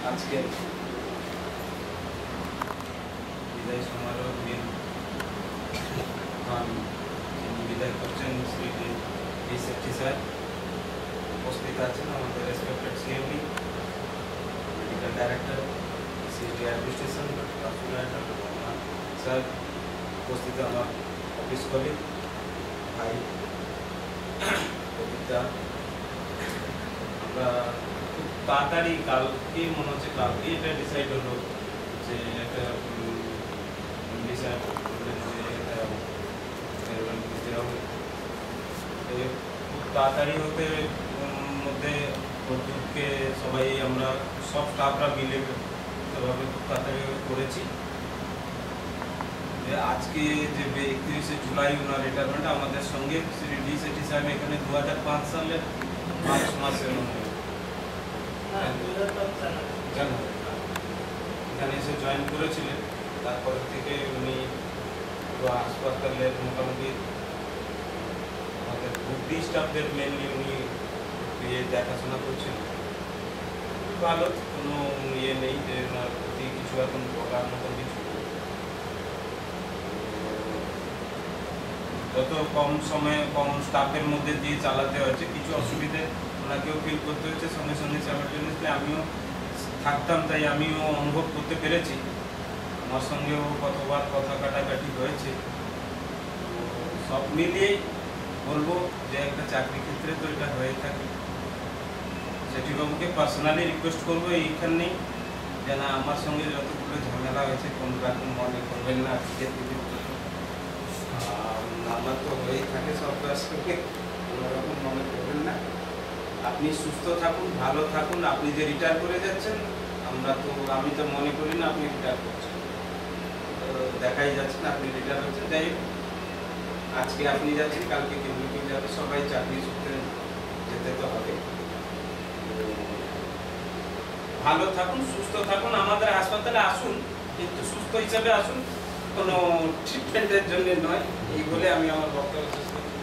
আজকের বিদায় সমারোহ দিন যিনি বিদায় করছেন শ্রী ডি সেট্টি স্যার উপস্থিত আছেন, আমাদের respected CMD medical director CSD administration sir, উপস্থিত আমার অফিস কলিগ ভাই কবিতা। আমরা খুব তাড়াতাড়ি কালকে মনে হচ্ছে কালকে এটা ডিসাইড হলো যে একটা ডিসাইড করলেন যে এটা দিতে হবে। খুব তাড়াতাড়ি হতে মধ্যে প্রদ্যুৎকে সবাই আমরা সব স্টাফরা মিলে সেভাবে খুব তাড়াতাড়ি করেছি যে আজকে যে 31শে জুলাই ওনার রিটায়ারমেন্ট, আমাদের সঙ্গে শ্রী ডি সেট্টি সাহেব এখানে 2005 সালের মার্চ মাসে এখানে এসে জয়েন করেছিলেন। তারপর থেকে উনি হাসপাতালের মোটামুটি আমাদের বুদ্ধি স্টাফদের মেনলি উনি দেখাশোনা করছেন। ভালো, কোনো ইয়ে নেই যে ওনার প্রতি কিছু এখন বলার মতন কিছু। যত কম সময়ে কম স্টাফের মধ্যে দিয়ে চালাতে হয়েছে, কিছু অসুবিধে ওনাকেও ফিল করতে হয়েছে, সঙ্গে সঙ্গে সাইমালটেনিয়াসলি আমিও থাকতাম, তাই আমিও অনুভব করতে পেরেছি। আমার সঙ্গেও কতবার কথা কাটাকাটি হয়েছে। সব মিলিয়েই বলবো যে একটা চাকরি ক্ষেত্রে তো এটা হয়ে থাকে। সেটিবাবুকে পার্সোনালি রিকোয়েস্ট করবো এইখানেই যেন আমার সঙ্গে যতগুলো ঝামেলা হয়েছে কোনো রকম মনে করবেন না। আমার তো হয়েই থাকে সব সঙ্গে, কোনো রকম মনে করবেন না। আপনি সুস্থ থাকুন, ভালো থাকুন। আপনি যে রিটায়ার করে যাচ্ছেন, আমি তো মনে করি না আপনি রিটায়ার করছেন, দেখাই যাচ্ছে না আপনি রিটায়ার হচ্ছেন। তাই আজকে আপনি যাচ্ছেন, কালকে কেউ যাবে, সবাই চাকরি সূত্রে যেতে তো হবে। ভালো থাকুন, সুস্থ থাকুন, আমাদের হাসপাতালে আসুন, কিন্তু সুস্থ হিসাবে আসুন, কোনো ট্রিটমেন্টের জন্য নয়। এই বলে আমি আমার বক্তব্য শেষ করছি।